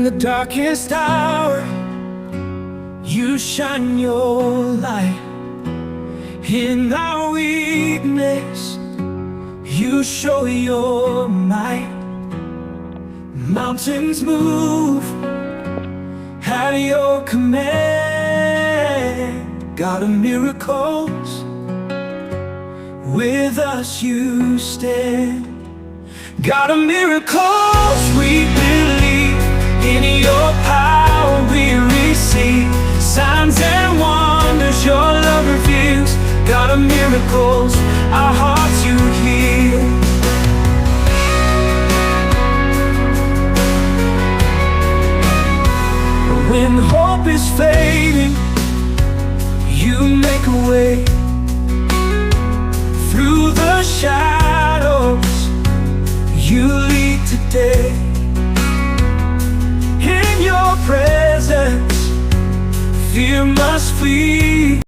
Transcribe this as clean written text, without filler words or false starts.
In the darkest hour, you shine your light. In our weakness, you show your might. Mountains move at your command. God of miracles, with us you stand. God of miracles, we believe. In your power we receive signs and wonders your love reveals. God of miracles, our hearts you heal. When hope is fading, you make a way. Through the shadows, you lead today. In your presence, fear must flee.